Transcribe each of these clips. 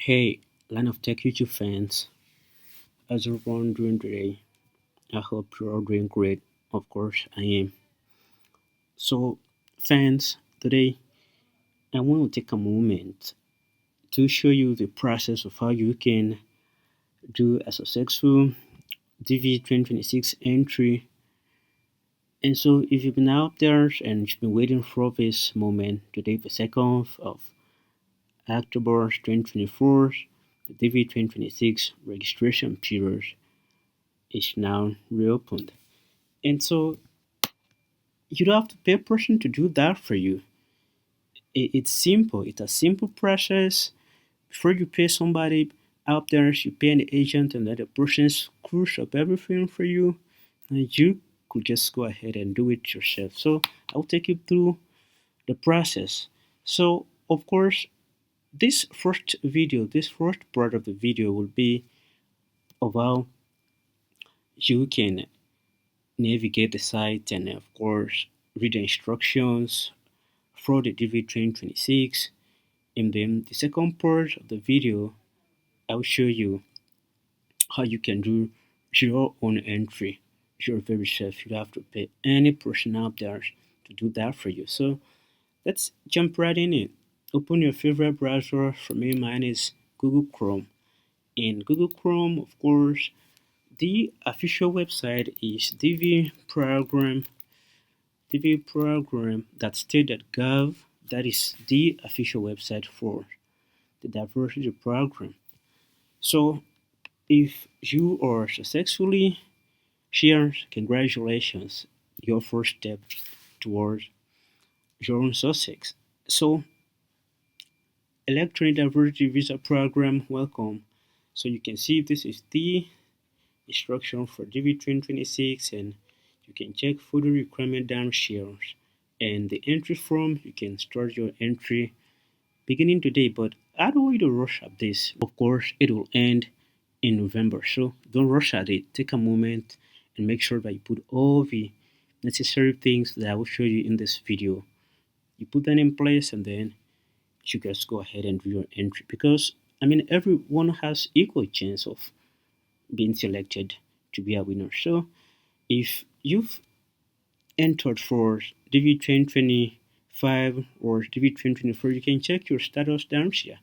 Hey, line of tech YouTube fans, how's everyone doing today? I hope you're all doing great. Of course, I am. So, fans, today I want to take a moment to show you the process of how you can do a successful DV-2026 entry. And so, if you've been out there and you've been waiting for this moment, today, the 2nd of October 2024, the DV-2026 registration period is now reopened. And so you don't have to pay a person to do that for you. It's simple. It's a simple process. Before you pay somebody out there, you pay an agent and let the person screws up everything for you. And you could just go ahead and do it yourself. So I'll take you through the process. So of course, this first part of the video will be of how you can navigate the site and of course read the instructions for the DV-2026. And then the second part of the video, I'll show you how you can do your own entry. Your very self. You don't have to pay any person out there to do that for you. So let's jump right in it. Open your favorite browser. For me, mine is Google Chrome. In Google Chrome, of course, the official website is dvprogram.state.gov. That is the official website for the diversity program. So if you are successfully here, congratulations, your first step towards your own success. So electronic diversity visa program, welcome. So you can see this is the instruction for DV-2026 and you can check further requirement down here. And the entry form, you can start your entry beginning today, but I don't want you to rush at this. Of course, it will end in November, so don't rush at it. Take a moment and make sure that you put all the necessary things that I will show you in this video. You put them in place and then you just go ahead and do your entry because everyone has equal chance of being selected to be a winner. So if you've entered for DV 2025 or DV 2024, you can check your status down here.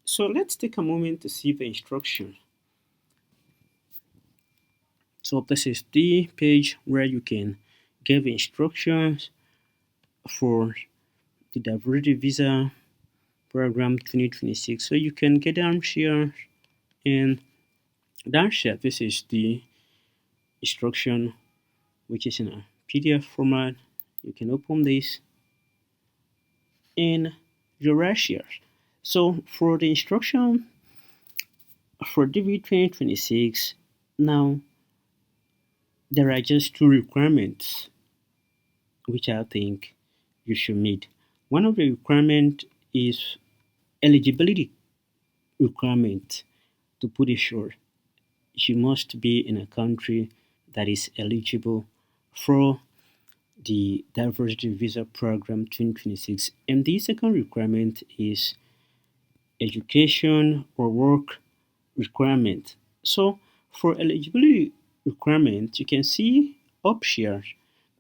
So let's take a moment to see the instructions. So this is the page where you can give instructions for the diversity visa program 2026. So you can get down here and down here, this is the instruction which is in a PDF format. You can open this and you're right here. So for the instruction for DV 2026, now there are just two requirements which I think you should meet. One of the requirements is eligibility requirement. To put it short, you must be in a country that is eligible for the diversity visa program 2026. And the second requirement is education or work requirement. So for eligibility requirement, you can see up here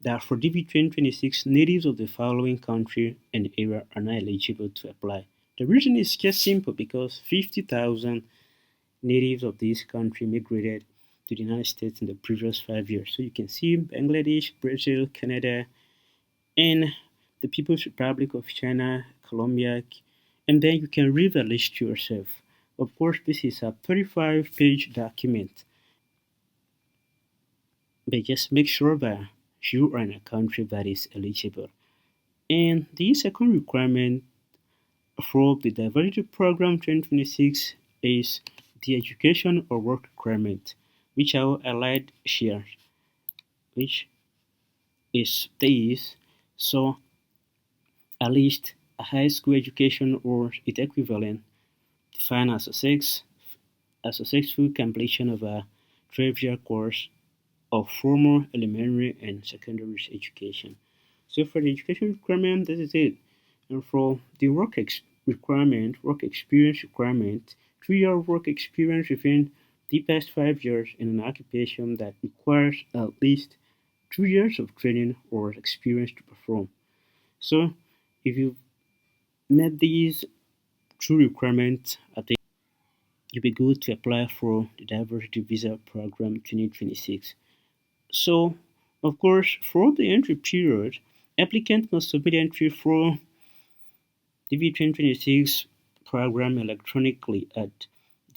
that for DV 2026, natives of the following country and area are not eligible to apply. The reason is just simple because 50,000 natives of this country migrated to the United States in the previous 5 years. So you can see Bangladesh, Brazil, Canada, and the People's Republic of China, Colombia, and then you can read the list yourself. Of course, this is a 35-page document, but just make sure that you are in a country that is eligible. And the second requirement for the diversity program 2026 is the education or work requirement, which I will highlight here, which is this. So at least a high school education or its equivalent, defined as a successful completion of a 12-year course of formal elementary and secondary education. So for the education requirement, this is it. And for the work experience requirement, 3-year work experience within the past 5 years in an occupation that requires at least 2 years of training or experience to perform. So, if you met these two requirements, I think you'll be good to apply for the Diversity Visa Program 2026. So, of course, for the entry period, applicants must submit entry for DV-2026 program electronically at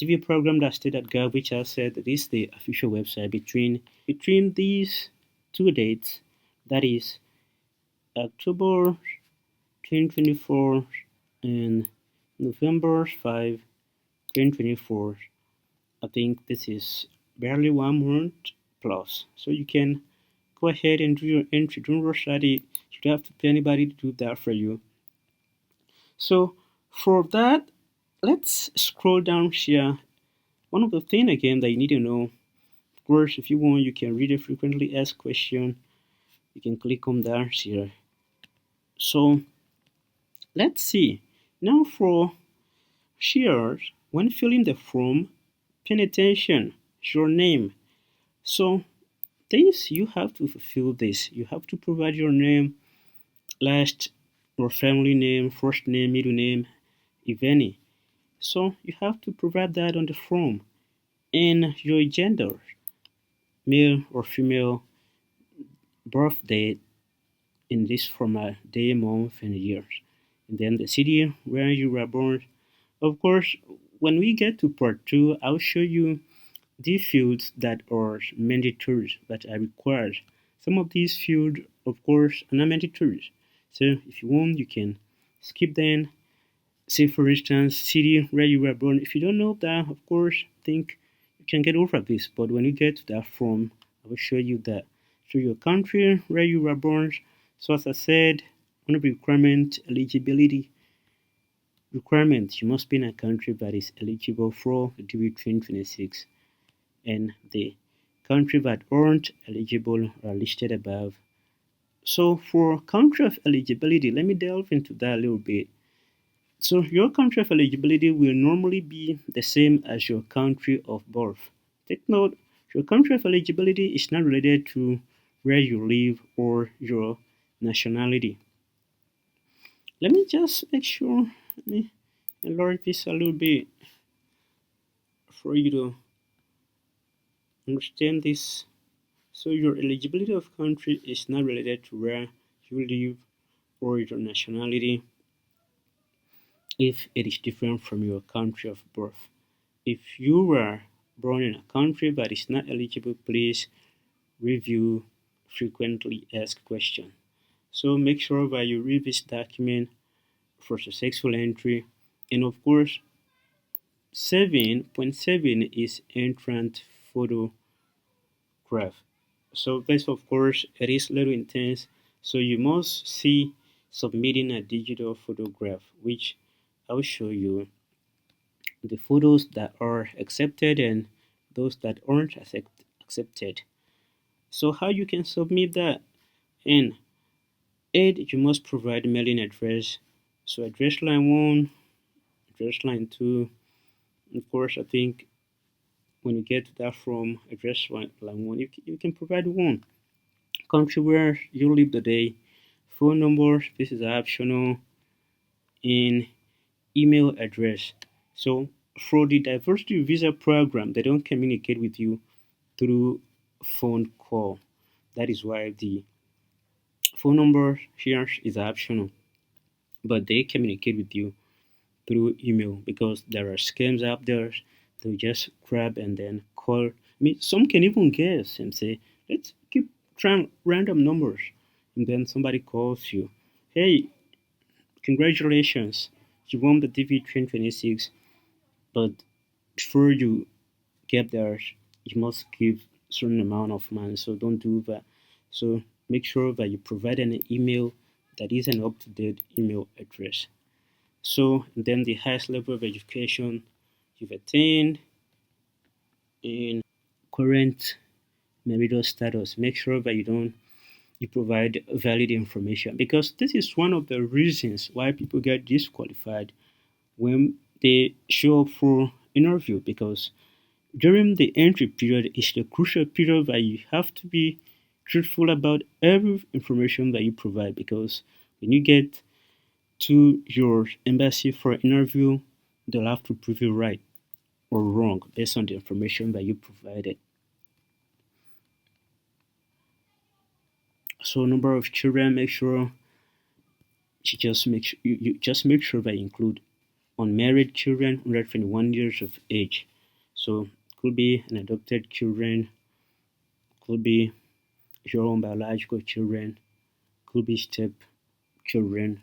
dvprogram.state.gov, which I said that is the official website. Between these two dates, that is October 2024 and November 5, 2024. I think this is barely 1 month plus. So you can go ahead and do your entry. Don't rush at it. You don't have to pay anybody to do that for you. So for that, let's scroll down here. One of the things again that you need to know, of course, if you want, you can read a frequently asked question. You can click on that here. So let's see. Now for shares, when filling the form, pay attention, your name. So this, you have to fulfill this. You have to provide your name, last or family name, first name, middle name, if any. So you have to provide that on the form. And your gender, male or female, birth date in this format, day, month, and years. And then the city where you were born. Of course, when we get to part 2, I'll show you the fields that are mandatory, that are required. Some of these fields, of course, are not mandatory. So if you want, you can skip them. Say, for instance, city where you were born. If you don't know that, of course, think you can get over this. But when you get to that form, I will show you that. So your country where you were born. So as I said, one of the eligibility requirements, you must be in a country that is eligible for the DV 2026, and the country that aren't eligible are listed above. So for country of eligibility, let me delve into that a little bit. So your country of eligibility will normally be the same as your country of birth. Take note, your country of eligibility is not related to where you live or your nationality. Let me just make sure, let me enlarge this a little bit for you to understand this. So your eligibility of country is not related to where you live or your nationality if it is different from your country of birth. If you were born in a country that is not eligible, please review frequently asked questions. So make sure that you read this document for successful entry. And of course, 7.7 is entrant photograph. So this, of course, it is a little intense. So you must see submitting a digital photograph, which I will show you the photos that are accepted and those that aren't accepted. So how you can submit that? And 8, you must provide mailing address. So address line 1, address line 2. Of course, I think when you get to that from address line 1, you can provide one. Country where you live today, phone number, this is optional, and email address. So for the diversity visa program, they don't communicate with you through phone call. That is why the phone number here is optional, but they communicate with you through email because there are scams out there. They just grab and then call. I mean, some can even guess and say, let's keep trying random numbers. And then somebody calls you, hey, congratulations, you won the DV 2026, but before you get there, you must give certain amount of money. So don't do that. So make sure that you provide an email that is an up-to-date email address. So then the highest level of education you've attained in current marital status. Make sure that you provide valid information because this is one of the reasons why people get disqualified when they show up for interview, because during the entry period is the crucial period that you have to be truthful about every information that you provide, because when you get to your embassy for an interview, they'll have to prove you right or wrong based on the information that you provided. So number of children, make sure you just make sure that you include unmarried children under 21 years of age. So could be an adopted children, could be your own biological children, could be step children,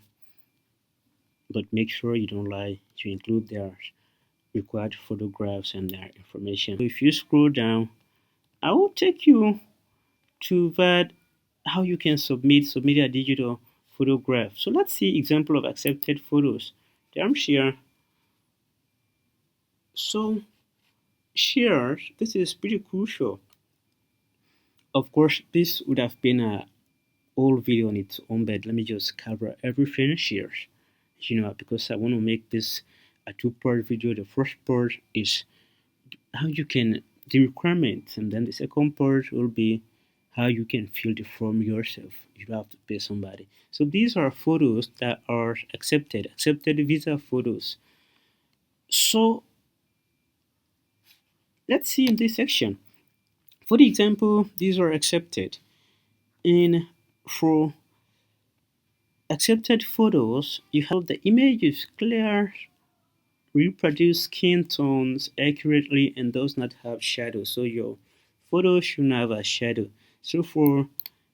but make sure you don't lie to include their required photographs and their information. So if you scroll down, I will take you to that how you can submit a digital photograph. So let's see example of accepted photos. I'm here. So here, this is pretty crucial. Of course, this would have been a whole video on its own, but let me just cover everything here. Because I want to make this a two-part video. The first part is how you can the requirements, and then the second part will be how you can fill the form yourself. You don't have to pay somebody. So these are photos that are accepted visa photos. So let's see in this section. For the example, these are accepted. And for accepted photos, you have the image is clear, reproduce skin tones accurately, and does not have shadow. So your photo should not have a shadow. So for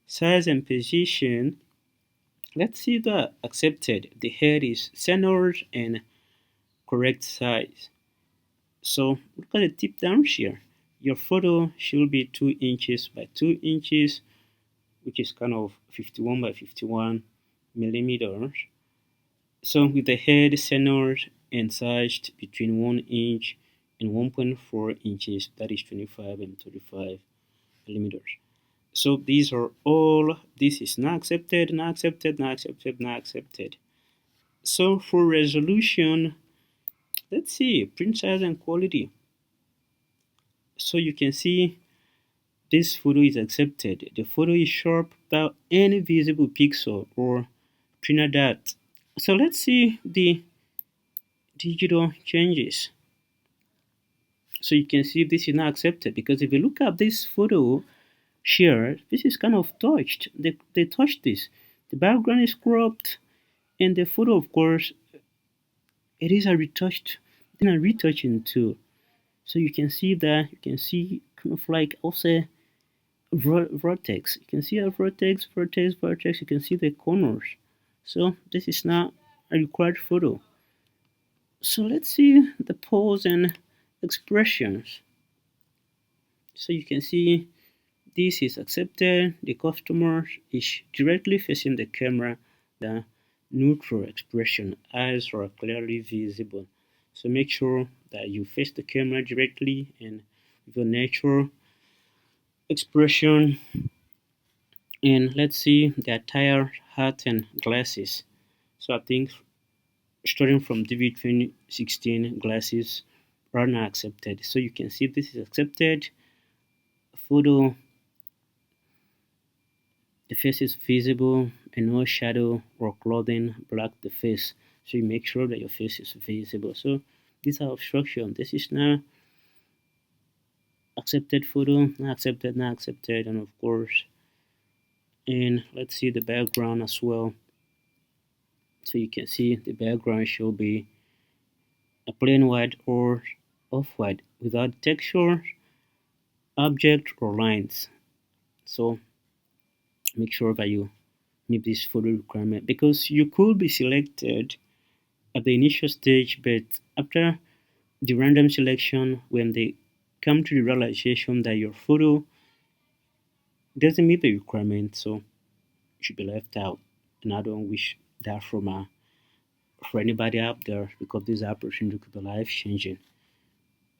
size and position, let's see the accepted. The head is centered and correct size. So look at the tip down here. Your photo should be 2 inches by 2 inches, which is kind of 51 by 51 millimeters. So with the head centered and sized between 1 inch and 1.4 inches, that is 25 and 35 millimeters. So these are all, this is not accepted, not accepted, not accepted, not accepted. So for resolution, let's see, print size and quality. So you can see this photo is accepted. The photo is sharp without any visible pixel or printer dot. So let's see the digital changes. So you can see this is not accepted, because if you look at this photo here, this is kind of touched. They touched this. The background is cropped, and the photo, of course, it is a retouched, in a retouching tool. So you can see that, you can see kind of like also vertex. You can see a vertex, vertex, vertex. You can see the corners. So this is not a required photo. So let's see the pose and expressions. So you can see this is accepted. The customer is directly facing the camera. The neutral expression, eyes are clearly visible. So make sure that you face the camera directly and with your natural expression. And let's see the attire, hat, and glasses. So I think starting from DV-2016, glasses are not accepted. So you can see this is accepted. Photo, the face is visible and no shadow or clothing block the face. So you make sure that your face is visible. So these are obstruction. This is not accepted photo, not accepted, not accepted, and of course, and let's see the background as well. So you can see the background should be a plain white or off-white without texture, object, or lines. So make sure that you meet this photo requirement, because you could be selected at the initial stage, but after the random selection, when they come to the realization that your photo doesn't meet the requirement, so you should be left out. And I don't wish that for anybody out there, because this opportunity could be life changing.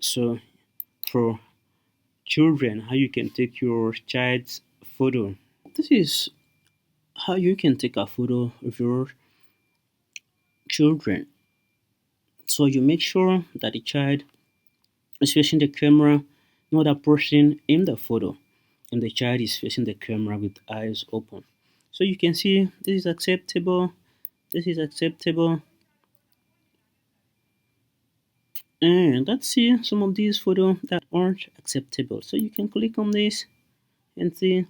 So for children, how you can take your child's photo. This is how you can take a photo of your children. So you make sure that the child is facing the camera, not a person in the photo, and the child is facing the camera with eyes open. So you can see this is acceptable, this is acceptable, and let's see some of these photos that aren't acceptable. So you can click on this and see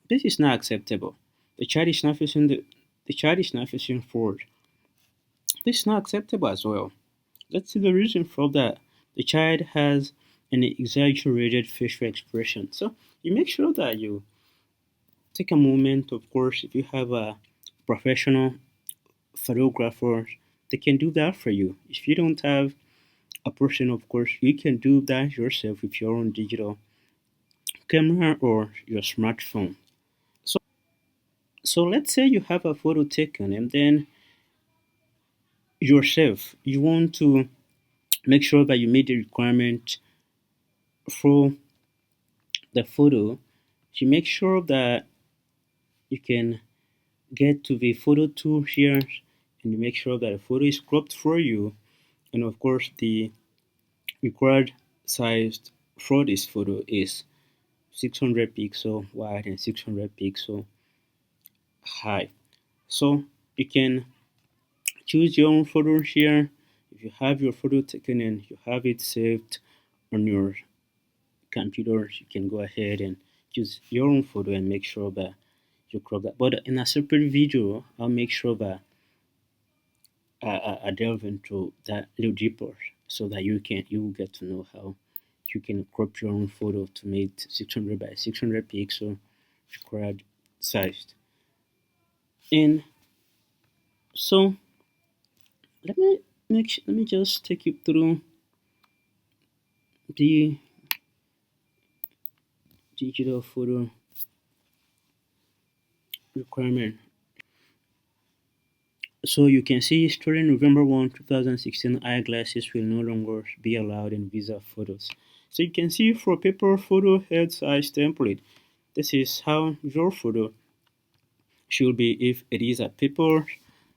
this is not acceptable. The child is not facing the child is not facing forward. This is not acceptable as well. Let's see the reason for that. The child has an exaggerated facial expression. So you make sure that you take a moment, of course, if you have a professional photographer, they can do that for you. If you don't have a person, of course, you can do that yourself with your own digital camera or your smartphone. So, so let's say you have a photo taken and then yourself, you want to make sure that you meet the requirement for the photo. You make sure that you can get to the photo tool here and you make sure that the photo is cropped for you, and of course the required size for this photo is 600 pixel wide and 600 pixel high. So you can choose your own photo here. If you have your photo taken and you have it saved on your computer, you can go ahead and choose your own photo and make sure that you crop that. But in a separate video, I'll make sure that I delve into that a little deeper so that you will get to know how you can crop your own photo to make 600 by 600 pixel required size. And so let me just take you through the digital photo requirement. So you can see starting November 1, 2016, eyeglasses will no longer be allowed in visa photos. So you can see for paper photo head size template, this is how your photo should be if it is a paper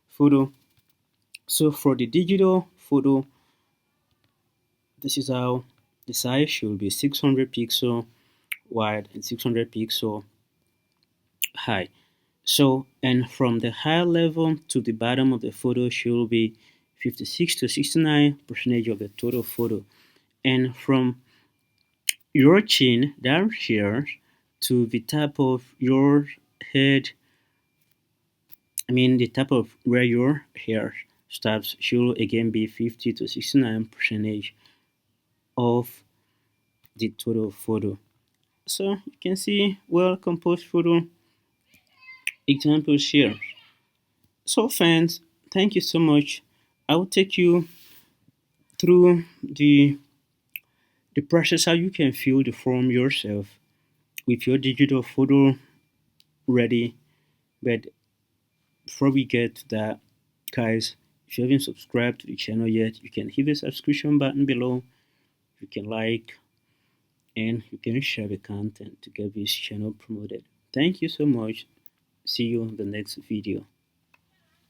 photo. So for the digital photo, this is how the size should be 600 pixel wide and 600 pixel high. So, and from the high level to the bottom of the photo should be 56 to 69% of the total photo. And from your chin down here to the top of your head, I mean the top of where your hair stops should again be 50 to 69% of the total photo. So you can see well composed photo examples here. So fans, thank you so much. I will take you through the process how you can fill the form yourself with your digital photo ready. But before we get to that, guys, if you haven't subscribed to the channel yet, you can hit the subscription button below. You can like and you can share the content to get this channel promoted. Thank you so much. See you in the next video.